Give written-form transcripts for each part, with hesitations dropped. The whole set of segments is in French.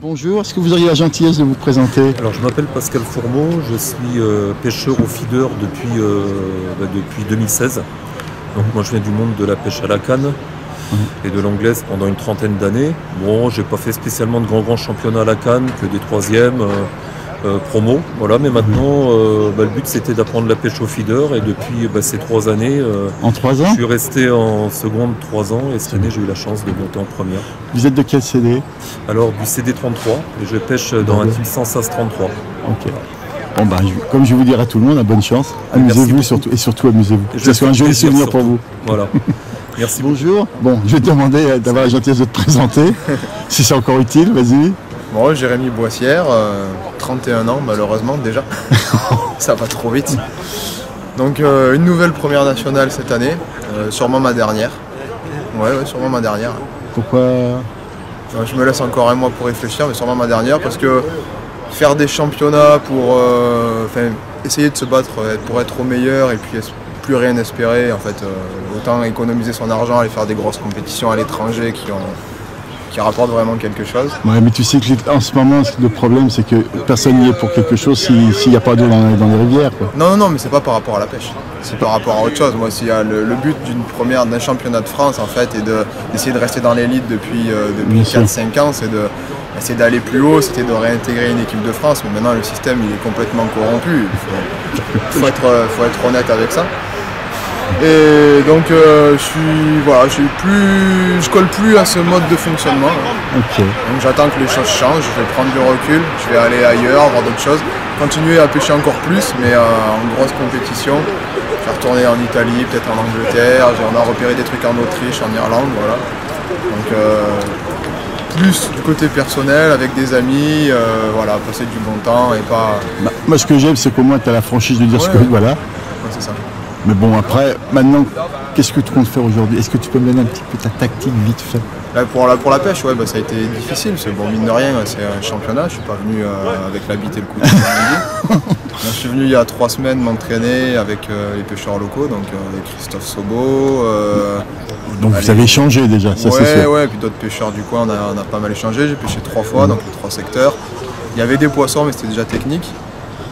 Bonjour, est-ce que vous auriez la gentillesse de vous présenter? Alors je m'appelle Pascal Fourmeau, je suis pêcheur au feeder depuis 2016. Donc moi je viens du monde de la pêche à la canne et de l'anglaise pendant une trentaine d'années. Bon, j'ai pas fait spécialement de grands championnats à la canne, que des troisièmes, promo. Voilà, mais maintenant le but c'était d'apprendre la pêche au feeder et depuis ces 3 années, En 3 ans? je suis resté en seconde 3 ans et cette année j'ai eu la chance de monter en première. Vous êtes de quel CD? Alors du CD33 et je pêche dans un type Sensas 33. Ok. Bon ben, comme je vais vous dire à tout le monde, bonne chance. Merci Amusez-vous beaucoup. et surtout amusez-vous. Que Je ce soit un fais joli plaisir, souvenir pour surtout. vous. Voilà. Merci beaucoup. Bonjour. Bon, je vais te demander d'avoir la gentillesse de te présenter. Si c'est encore utile, vas-y. Bon, Jérémy Boissière, 31 ans malheureusement déjà, ça va trop vite. Donc une nouvelle première nationale cette année, sûrement ma dernière. Ouais, sûrement ma dernière. Pourquoi? Je me laisse encore un mois pour réfléchir, mais sûrement ma dernière parce que faire des championnats pour essayer de se battre pour être au meilleur et puis plus rien espérer, en fait, autant économiser son argent, aller faire des grosses compétitions à l'étranger qui rapportent vraiment quelque chose. Ouais, mais tu sais que en ce moment, le problème, c'est que personne n'y est pour quelque chose s'il n'y a pas d'eau dans les rivières, quoi. Non, mais c'est pas par rapport à la pêche. C'est par rapport à autre chose. Moi, s'il y a le but d'un championnat de France, en fait, est d'essayer de rester dans l'élite depuis 4-5 ans, c'est d'essayer d'aller plus haut, c'était de réintégrer une équipe de France. Mais maintenant, le système, il est complètement corrompu. Il faut être honnête avec ça. Et donc, je colle plus à ce mode de fonctionnement. Ok. Donc j'attends que les choses changent, je vais prendre du recul, je vais aller ailleurs, voir d'autres choses, continuer à pêcher encore plus, mais en grosse compétition. Je vais retourner en Italie, peut-être en Angleterre, on a repéré des trucs en Autriche, en Irlande, voilà. Donc plus du côté personnel, avec des amis, voilà, passer du bon temps et pas... Moi, ce que j'aime, c'est qu'au moins, tu as la franchise de dire ce que... Voilà. Ouais, c'est ça. Mais bon, après, maintenant, qu'est-ce que tu comptes faire aujourd'hui? Est-ce que tu peux me donner un petit peu ta tactique vite fait? Là, pour la pêche, ouais, ça a été difficile. C'est bon, mine de rien, c'est un championnat. Je suis pas venu avec la bite et le couteau. Je suis venu il y a 3 semaines m'entraîner avec les pêcheurs locaux, donc avec Christophe Sobo. Donc vous avez échangé déjà, ça c'est sûr. Ouais, et puis d'autres pêcheurs du coin, on a pas mal échangé. J'ai pêché 3 fois, donc les 3 secteurs. Il y avait des poissons, mais c'était déjà technique.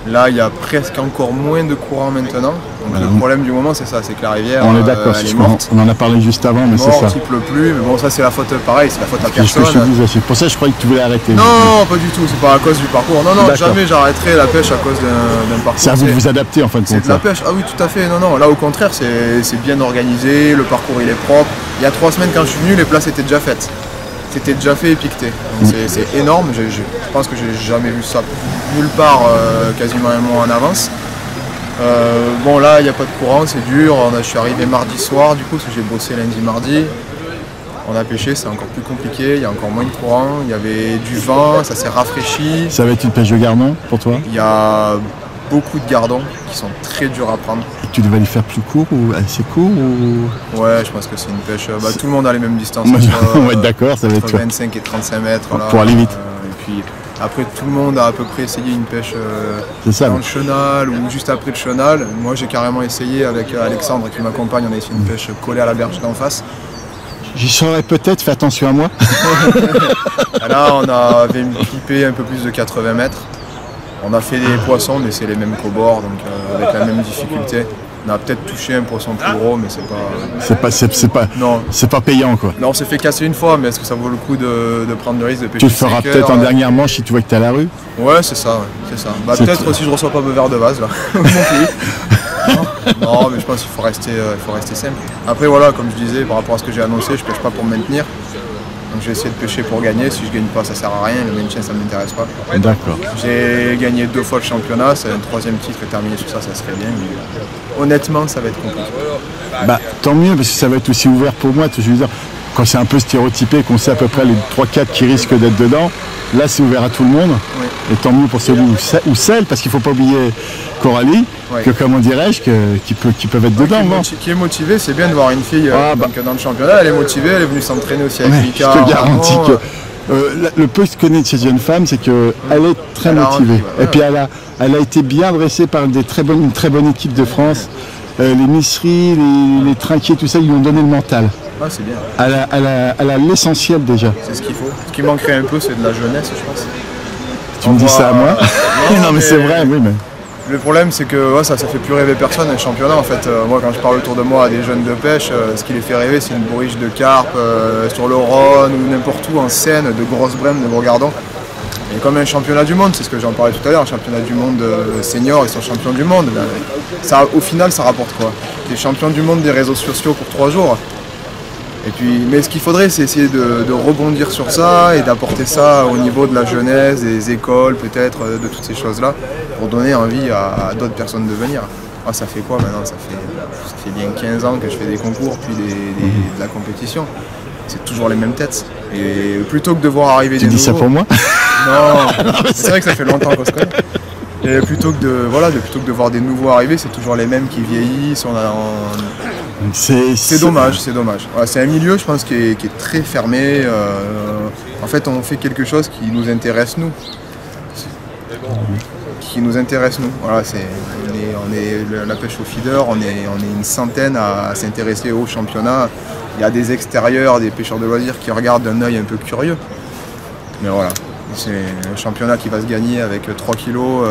Là, il y a presque encore moins de courant maintenant. Donc le problème du moment, c'est ça, c'est que la rivière, on est d'accord, elle est morte. on en a parlé juste avant, mais c'est ça. Il pleut plus, mais bon, ça c'est la faute, pareil, c'est la faute à personne. C'est pour ça que je croyais que tu voulais arrêter. Non, pas du tout, c'est pas à cause du parcours. Non, jamais j'arrêterai la pêche à cause d'un parcours. C'est à vous de vous adapter en fin de compte. C'est de la pêche, ah oui, tout à fait. Non, là au contraire, c'est bien organisé, le parcours il est propre. Il y a 3 semaines quand je suis venu, les places étaient déjà faites. C'était déjà fait et piqueté. C'est énorme, je pense que j'ai jamais vu ça nulle part quasiment un mois en avance. Bon là il n'y a pas de courant, c'est dur, je suis arrivé mardi soir du coup, parce que j'ai bossé lundi mardi. On a pêché, c'est encore plus compliqué, il y a encore moins de courant, il y avait du vent, ça s'est rafraîchi. Ça va être une pêche de gardon pour toi? Il y a beaucoup de gardons qui sont très durs à prendre. Et tu devais les faire plus court ou assez court ou... Ouais, je pense que c'est une pêche, tout le monde a les mêmes distances. On va être d'accord, ça va être 25 et 35 mètres. Pour aller vite. Et puis après tout le monde a à peu près essayé une pêche dans le chenal ou juste après le chenal. Moi j'ai carrément essayé avec Alexandre qui m'accompagne, on a essayé une pêche collée à la berge d'en face. J'y serais peut-être, fais attention à moi. Là on avait clippé un peu plus de 80 mètres. On a fait des poissons mais c'est les mêmes qu'au bord, donc avec la même difficulté. On a peut-être touché un poisson plus gros, mais c'est pas payant quoi. Non, on s'est fait casser une fois, mais est-ce que ça vaut le coup de prendre le risque de pêcher? Tu le feras peut-être en dernière manche si tu vois que t'es à la rue. Ouais, c'est ça. Peut-être si je reçois pas verre de vase là. Non, mais je pense qu'il faut rester simple. Après voilà, comme je disais, par rapport à ce que j'ai annoncé, je pêche pas pour me maintenir. Donc je vais essayer de pêcher pour gagner. Si je gagne pas, ça sert à rien. Le maintien, ça m'intéresse pas. D'accord. J'ai gagné 2 fois le championnat. C'est un 3e titre et terminer sur ça serait bien. Mais honnêtement, ça va être compliqué. Tant mieux, parce que ça va être aussi ouvert pour moi. Je veux dire, quand c'est un peu stéréotypé, qu'on sait à peu près les 3-4 qui risquent d'être dedans, là c'est ouvert à tout le monde. Oui. Et tant mieux pour celui ou celle, parce qu'il ne faut pas oublier Coralie, que comment dirais-je, qui peuvent être dedans. Qui est motivée, c'est bien de voir une fille dans le championnat, elle est motivée, elle est venue s'entraîner aussi avec Mika. Je te garantis que le peu que je connais de cette jeune femme, c'est qu'elle est très motivée. Et puis elle a été bien dressée par une très bonne équipe de France. Les Misseries, les Trinquiers, tout ça, ils lui ont donné le mental. Ah, c'est bien. Elle a l'essentiel déjà. C'est ce qu'il faut. Ce qui manquerait un peu, c'est de la jeunesse, je pense. Tu me dis ça à moi? Non, mais c'est vrai, oui. Mais... Le problème, c'est que ça fait plus rêver personne un championnat. En fait, moi, quand je parle autour de moi à des jeunes de pêche, ce qui les fait rêver, c'est une bourriche de carpe sur le Rhône ou n'importe où en Seine, de grosses brèmes, de gros gardons. Et comme un championnat du monde, c'est ce que j'en parlais tout à l'heure, un championnat du monde senior, ils sont champions du monde. Ça, au final, ça rapporte quoi? Les champions du monde des réseaux sociaux pour 3 jours. Et puis, mais ce qu'il faudrait, c'est essayer de rebondir sur ça et d'apporter ça au niveau de la jeunesse, des écoles, peut-être, de toutes ces choses-là, pour donner envie à d'autres personnes de venir. Ah, ça fait quoi maintenant? Ça fait bien 15 ans que je fais des concours, puis de la compétition. C'est toujours les mêmes têtes. Et plutôt que de voir arriver des nouveaux... Tu dis ça pour moi? Non, c'est vrai que ça fait longtemps qu'on se connaît. Et plutôt que de voir des nouveaux arriver, c'est toujours les mêmes qui vieillissent. C'est dommage, c'est dommage. Ouais, c'est un milieu, je pense, qui est très fermé. En fait, on fait quelque chose qui nous intéresse, nous. Voilà, on est la pêche au feeder, on est une centaine à s'intéresser au championnat. Il y a des extérieurs, des pêcheurs de loisirs qui regardent d'un œil un peu curieux. Mais voilà. C'est un championnat qui va se gagner avec 3 kilos,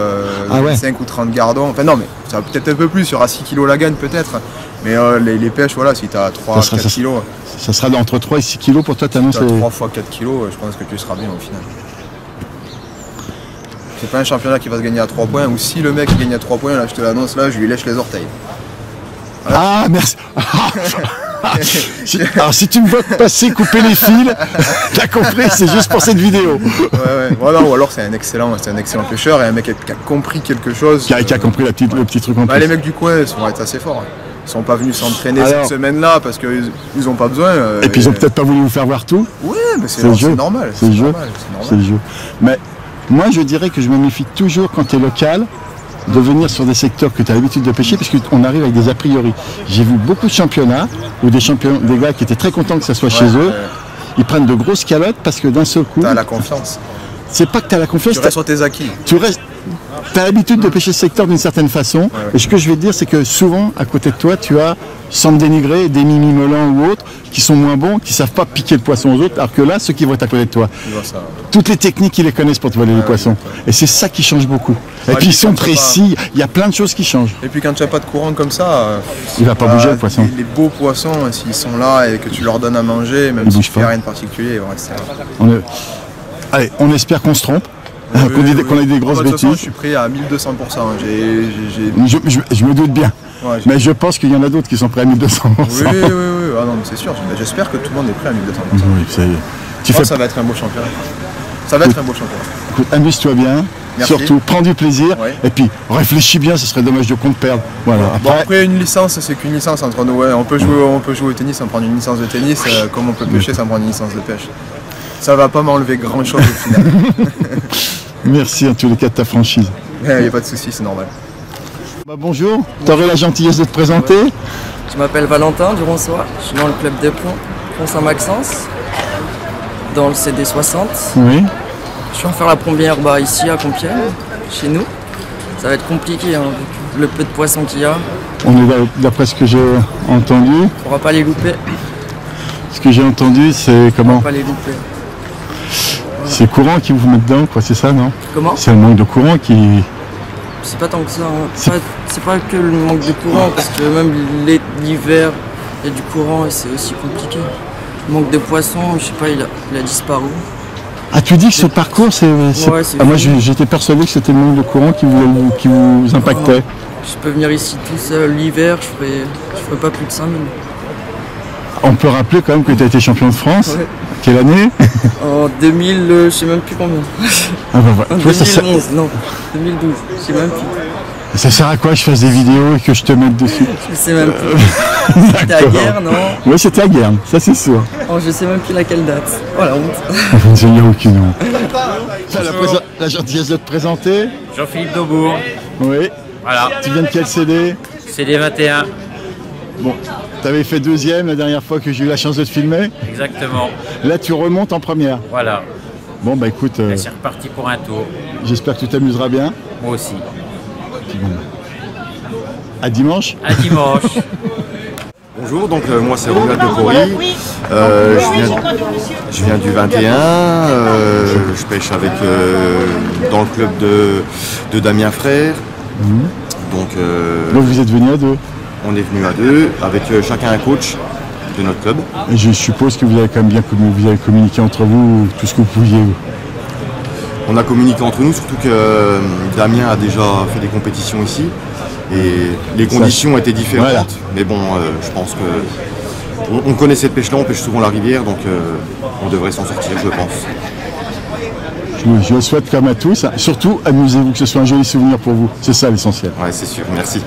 5 ou 30 gardons. Enfin non, mais ça va peut-être un peu plus, il y aura 6 kilos la gagne peut-être. Mais les pêches, voilà, si tu as 3-4 kilos... Ça sera entre 3 et 6 kilos pour toi, t'annonces... Si tu as 3 fois 4 kilos, je pense que tu seras bien au final. C'est pas un championnat qui va se gagner à 3 points, ou si le mec gagne à 3 points, là je te l'annonce, là je lui lèche les orteils. Voilà. Ah, merci. Alors si tu me vois passer, couper les fils, t'as compris, c'est juste pour cette vidéo. Ouais. Voilà, ou alors c'est un excellent pêcheur et un mec qui a compris quelque chose. Qui a compris le petit truc en plus. Les mecs du coin vont être assez forts. Ils sont pas venus s'entraîner cette semaine-là parce qu'ils n'ont pas besoin. Et puis ils ont peut-être pas voulu vous faire voir tout. Oui, mais c'est normal. C'est le jeu. Mais moi je dirais que je me méfie toujours quand tu es local de venir sur des secteurs que tu as l'habitude de pêcher parce qu'on arrive avec des a priori. J'ai vu beaucoup de championnats où des gars qui étaient très contents que ça soit chez eux, ils prennent de grosses calottes parce que d'un seul coup... Tu as la confiance. C'est pas que tu as la confiance. Tu restes sur tes acquis. Tu as l'habitude de pêcher ce secteur d'une certaine façon. Et ce que je vais te dire, c'est que souvent, à côté de toi, tu as, sans me dénigrer, des mimi-melans ou autres qui sont moins bons, qui ne savent pas piquer le poisson aux autres, alors que là, ceux qui vont être à côté de toi, toutes les techniques, ils les connaissent pour te voler les poissons. Et c'est ça qui change beaucoup. Et puis ils sont précis, il y a plein de choses qui changent. Et puis quand tu n'as pas de courant comme ça, il va pas bouger le poisson. Les beaux poissons, s'ils sont là et que tu leur donnes à manger, même si tu fais rien de particulier, ils vont rester là. Allez, on espère qu'on se trompe. Qu'on ait des grosses bêtises. Je suis prêt à 1200%. Je me doute bien. Mais je pense qu'il y en a d'autres qui sont prêts à 1200%. Oui. Ah non, c'est sûr. J'espère que tout le monde est prêt à 1200%. Oui, ça y est. Ça va être un beau championnat. Ça va être un beau championnat. Écoute, amuse-toi bien. Merci. Surtout, prends du plaisir. Et puis, réfléchis bien, ce serait dommage de qu'on te perde. Voilà. Après, une licence, c'est qu'une licence entre nous. On peut jouer au tennis sans prendre une licence de tennis, comme on peut pêcher sans prendre une licence de pêche. Ça va pas m'enlever grand chose au final. Merci en tous les cas de ta franchise. Il n'y a pas de souci, c'est normal. Bonjour, tu aurais la gentillesse de te présenter? Je m'appelle Valentin du Ronsoir, je suis dans le club des Ponts, Pont-Saint-Maxence, dans le CD60. Oui. Je suis en faire la première ici à Compiègne, chez nous. Ça va être compliqué, vu le peu de poissons qu'il y a. On est d'après ce que j'ai entendu. On ne pourra pas les louper. Ce que j'ai entendu, c'est comment? On ne pourra pas les louper. C'est courant qui vous met dedans, quoi, c'est ça, non? Comment? C'est le manque de courant qui... C'est pas tant que ça, c'est pas que le manque de courant, parce que même l'hiver, il y a du courant et c'est aussi compliqué. Le manque de poissons, je sais pas, il a disparu. Ah, tu dis que ce parcours, c'est... Ouais, moi, j'étais persuadé que c'était le manque de courant qui vous impactait. Je peux venir ici tout seul l'hiver, je ferai pas plus de 5000. On peut rappeler quand même que tu as été champion de France. Ouais. Quelle année? En 2000, je sais même plus combien. Ah bah voilà. En 2011, non, 2012, je sais même plus. Ça sert à quoi que je fasse des vidéos et que je te mette dessus? Je sais même plus. C'était à Guerre, non? Oui, c'était à Guerre, ça c'est sûr. Oh, je sais même plus laquelle date. Oh la honte. Il n'y a aucune honte. La gentillesse de te présenter? Jean-Philippe Daubourg. Oui. Voilà. Tu viens de quel CD? CD 21. Bon, tu avais fait deuxième la dernière fois que j'ai eu la chance de te filmer. Exactement. Là, tu remontes en première. Voilà. Bon, bah écoute, c'est reparti pour un tour. J'espère que tu t'amuseras bien. Moi aussi. Bon. À dimanche. À dimanche. Bonjour, donc moi c'est Romuald de Cory, je viens du 21, je pêche avec, dans le club de Damien Frère. Donc vous êtes venus à deux? On est venus à deux, avec chacun un coach de notre club. Et je suppose que vous avez quand même bien communiqué entre vous tout ce que vous pouviez. On a communiqué entre nous, surtout que Damien a déjà fait des compétitions ici. Et les conditions étaient différentes, voilà. Mais bon, je pense que on connaît cette pêche-là, on pêche souvent la rivière, donc on devrait s'en sortir, je pense. Je le souhaite comme à tous, surtout amusez-vous, que ce soit un joli souvenir pour vous, c'est ça l'essentiel. Ouais, c'est sûr, merci.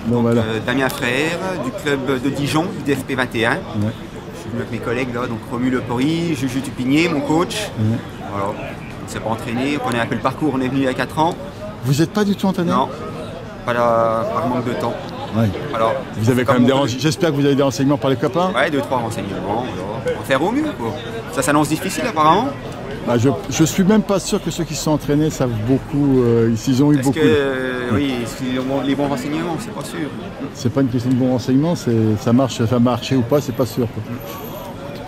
Donc, voilà. Damien Frère, du club de Dijon, du DFP 21. Ouais. Je suis venu avec mes collègues là, donc Romu Le Pori, Juju Tupinier, mon coach. Voilà. On ne s'est pas entraîné, on connaît un peu le parcours, on est venu il y a 4 ans. Vous n'êtes pas du tout entraîné? Non. Par manque de temps. Ouais. Alors, vous avez quand même des renseignements. J'espère que vous avez des renseignements par les copains. Ouais, 2-3 renseignements. On va faire au mieux. Quoi. Ça s'annonce difficile apparemment. Bah, je suis même pas sûr que ceux qui se sont entraînés savent beaucoup. Ils ont eu beaucoup. Oui, les bons renseignements, c'est pas sûr. C'est pas une question de bons renseignements, ça marche, ça va marcher ou pas, c'est pas sûr. Quoi.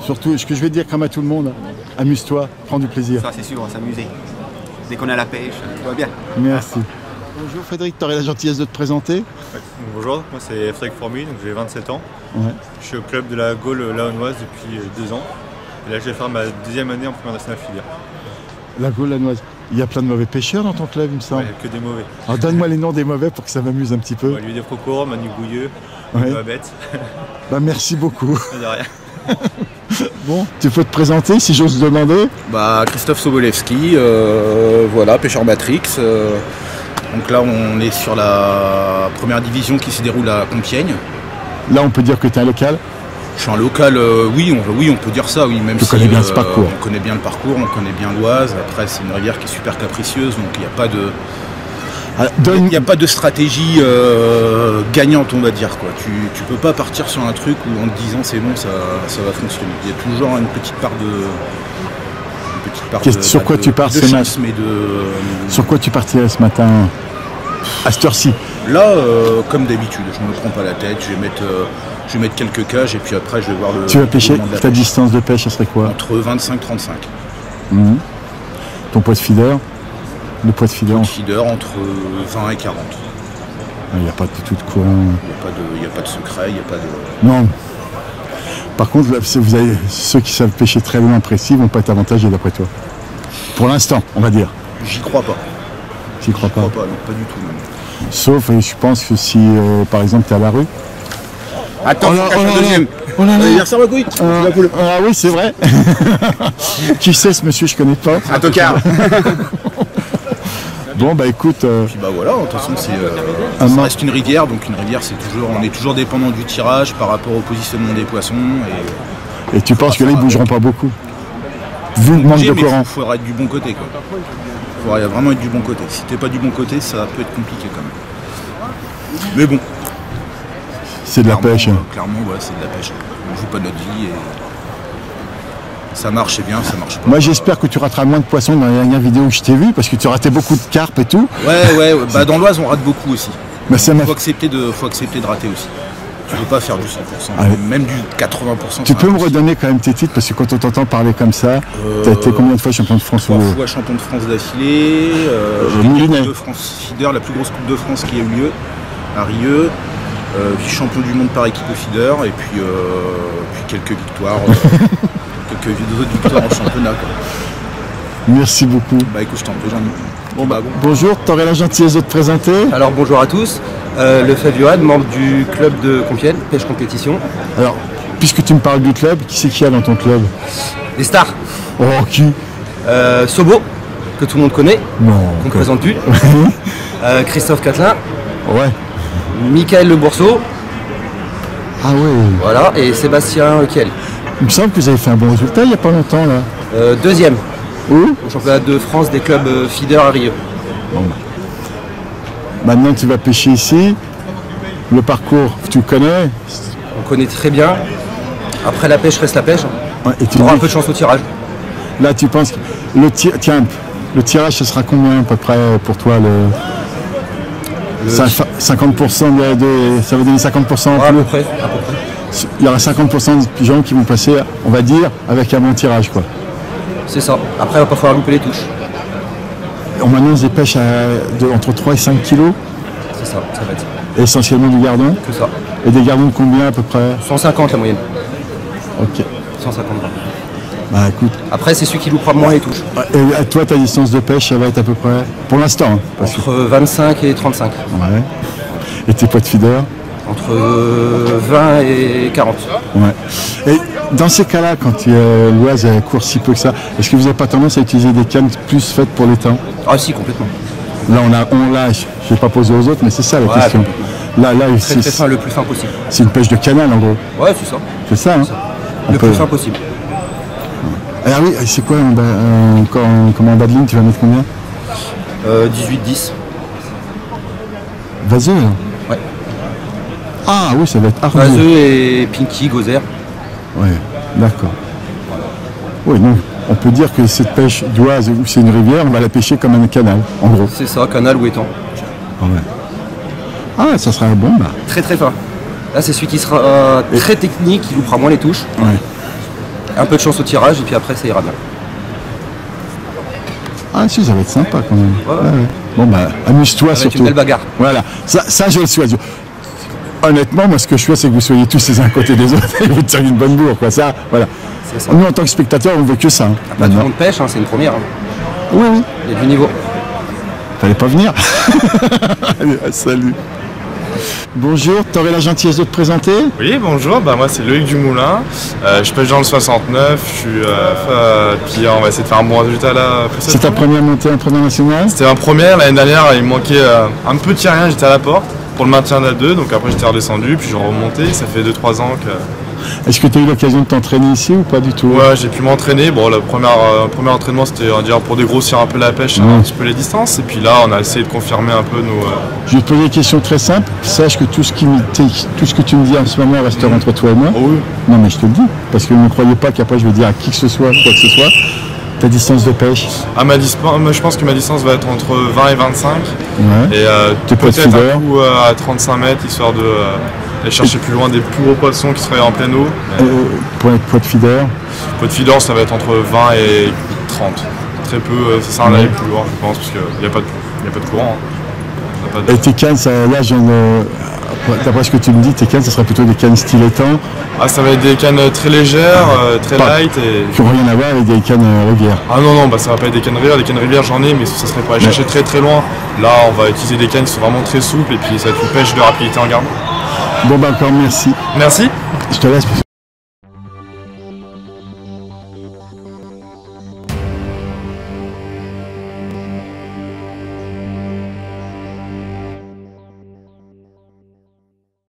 Surtout, ce que je vais dire comme à tout le monde, amuse-toi, prends du plaisir. Ça c'est sûr, on va s'amuser. Dès qu'on est à la pêche, tout va bien. Merci. Bonjour Frédéric, tu aurais la gentillesse de te présenter? Bonjour, moi c'est Frédéric Formuy, donc j'ai 27 ans. Ouais. Je suis au club de la Gaule laonnoise depuis 2 ans. Et là je vais faire ma 2e année en première nationale filière. La Gaule laonnoise. Il y a plein de mauvais pêcheurs dans ton club, il me semble. Ouais, que des mauvais. Alors donne-moi les noms des mauvais pour que ça m'amuse un petit peu. Ouais, Louis Desprocours, Manu Gouilleux, Bête. Bah merci beaucoup. De rien. Bon, tu peux te présenter si j'ose demander? Bah Christophe Sobolewski, voilà, pêcheur Matrix. Donc là on est sur la première division qui se déroule à Compiègne. Là on peut dire que tu es un local? Je suis un local, oui, on peut dire ça, oui, même si connais bien ce parcours. On connaît bien le parcours, on connaît bien l'Oise. Après c'est une rivière qui est super capricieuse, donc il n'y a pas de. Il n'y a pas de stratégie gagnante, on va dire. Quoi. Tu peux pas partir sur un truc où en te disant c'est bon, ça va fonctionner. Il y a toujours une petite part de. Sur quoi tu pars ce matin? Sur quoi tu partirais ce matin à cette heure-ci? Là, comme d'habitude, je ne me prends pas la tête. Je vais mettre quelques cages et puis après je vais voir le. Tu vas pêcher? Ta distance de pêche, ça serait quoi? Entre 25 et 35. Ton poids de feeder? Le poids de feeder? Entre 20 et 40. Il n'y a pas du tout de courant. Il n'y a pas de secret, il n'y a pas de. Non. Par contre, ceux qui savent pêcher très loin précis vont pas être avantagés d'après toi. Pour l'instant, on va dire. J'y crois pas. J'y crois pas. Non, pas du tout même. Sauf, je pense que si, par exemple, tu es à la rue. Attends, deuxième. Ça va couille. Ah oui, c'est vrai. Qui c'est ce monsieur? Je connais pas. Un tocard. Bon bah écoute. Puis bah voilà, de toute façon ça reste une rivière, donc une rivière on est toujours dépendant du tirage par rapport au positionnement des poissons. Et tu penses que là ils bougeront pas beaucoup? Vu le manque de courant. Il faudra être du bon côté quoi. Il faudra vraiment être du bon côté. Si t'es pas du bon côté, ça peut être compliqué quand même. Mais bon. C'est de la pêche. Clairement ouais, c'est de la pêche. On joue pas notre vie et ça marche, c'est bien, ça marche pas. Moi j'espère que tu rateras moins de poissons dans la dernière vidéo où je t'ai vu, parce que tu ratais beaucoup de carpes et tout. Ouais, bah dans l'Oise on rate beaucoup aussi. Il faut accepter de rater aussi. Tu peux pas faire du 100%, même du 80%. Tu peux me redonner quand même tes titres, parce que quand on t'entend parler comme ça, t'as été combien de fois champion de France? 3 fois champion de France d'affilée, j'ai Coupe de France feeder, la plus grosse Coupe de France qui a eu lieu à Rieux, puis champion du monde par équipe au feeder, et puis quelques victoires. Quelques autres victoires en championnat. Quoi. Merci beaucoup. Bah écoute, je t'en prie, bon. Bonjour, tu aurais la gentillesse de te présenter? Alors bonjour à tous, le Duad, membre du club de Compiègne, pêche compétition. Alors, puisque tu me parles du club, qui c'est qu'il y a dans ton club? Des stars. Oh, qui? Sobo, que tout le monde connaît, qu'on ne présente plus. Christophe Catelin. Ouais. Michael Le Bourseau. Ah ouais. Voilà, et Sébastien Kiel. Il me semble que vous avez fait un bon résultat il n'y a pas longtemps là. Deuxième. Où? Au championnat de France des clubs feeder à Rieux. Bon. Maintenant tu vas pêcher ici. Le parcours, tu connais? On connaît très bien. Après la pêche reste la pêche. Ouais, et tu auras un peu de chance au tirage. Là tu penses que le tirage ce sera combien à peu près pour toi 50% ça va donner 50% en plus? À peu près. il y aura 50% de gens qui vont passer, on va dire, avec un bon tirage, quoi. C'est ça. Après, il va pas falloir louper les touches. On m'annonce des pêches entre 3 et 5 kilos. C'est ça, ça va être. Essentiellement du gardon. Que ça. Et des gardons de combien à peu près? 150 la moyenne. Ok. 150 grammes. Bah écoute. Après, c'est celui qui loupera moins les touches. Et à toi, ta distance de pêche, ça va être à peu près, pour l'instant, hein, entre 25 et 35. Ouais. Et tes poids de feeder? Entre 20 et 40. Ouais. Et dans ces cas-là, quand l'Oise court si peu que ça, est-ce que vous n'avez pas tendance à utiliser des cannes plus faites pour les temps? Ah si, complètement. Là, on lâche. Je ne vais pas poser aux autres, mais c'est ça la question. Là, très fin, le plus fin possible. C'est une pêche de canal, en gros. Ouais, c'est ça. C'est ça, hein. Le plus fin possible. Ah oui, c'est quoi en bas de ligne, tu vas mettre combien? 18-10. Vaseux? Ouais. Ah oui, ça va être armé. Vaseux et Pinky, Gozer. Ouais, d'accord. Oui, donc on peut dire que cette pêche d'Oise, où c'est une rivière, on va la pêcher comme un canal, en gros. C'est ça, canal ou étang. Ah ouais. Ah, ça sera bon, bah. Très très fin. Là, c'est celui qui sera très technique, il loupera moins les touches. Ouais. Un peu de chance au tirage, et puis après, ça ira bien. Ah si, ça va être sympa quand même. Ouais. Ouais. Bon bah, amuse-toi surtout. Une belle bagarre. Voilà, ça je le souhaite. Honnêtement, moi ce que je souhaite, c'est que vous soyez tous les uns à côté des autres et vous tirez une bonne bourre, quoi. Ça, voilà. Ça. Nous, en tant que spectateurs, on ne veut que ça. Hein, tout le monde pêche, hein, c'est une première. Hein. Oui, oui. Il y a du niveau. Fallait pas venir. Allez, salut. Bonjour, t'aurais la gentillesse de te présenter? Oui, bonjour, bah, moi c'est Loïc Dumoulin, je pêche dans le 69, puis on va essayer de faire un bon résultat là. C'est ta première montée en première nationale? C'était ma première, l'année dernière il me manquait un petit rien, j'étais à la porte pour le maintien de la 2, donc après j'étais redescendu, puis j'ai remonté, ça fait 2-3 ans que... Est-ce que tu as eu l'occasion de t'entraîner ici ou pas du tout? Ouais, j'ai pu m'entraîner. Bon, le premier entraînement, c'était pour dégrossir un peu la pêche, un petit peu les distances. Et puis là, on a essayé de confirmer un peu nos... Je vais te poser une question très simple. Sache que tout ce que tu me dis en ce moment restera entre toi et moi. Oh oui. Non, mais je te le dis. Parce que ne croyez pas qu'après je vais dire à qui que ce soit, quoi que ce soit. Ta distance de pêche? Je pense que ma distance va être entre 20 et 25. Ouais. Et peut-être un coup à 35 mètres, histoire de... aller chercher plus loin des plus gros poissons qui seraient en pleine eau. Poids de feeder? Poids de feeder, ça va être entre 20 et 30. Très peu, ça sert à aller plus loin, je pense, parce qu'il n'y a pas de courant. Hein. Et tes cannes, là, d'après ce que tu me dis, tes cannes, ça serait plutôt des cannes style étang? Ah, ça va être des cannes très légères, très light. Qui n'ont rien à voir avec des cannes rivière? Ah non, bah, ça va pas être des cannes rivière. Des cannes rivière, j'en ai, mais ça serait pour aller chercher très très loin. Là, on va utiliser des cannes qui sont vraiment très souples, et puis ça va être une pêche de rapidité en garde. Bon, bah encore merci. Merci. Je te laisse.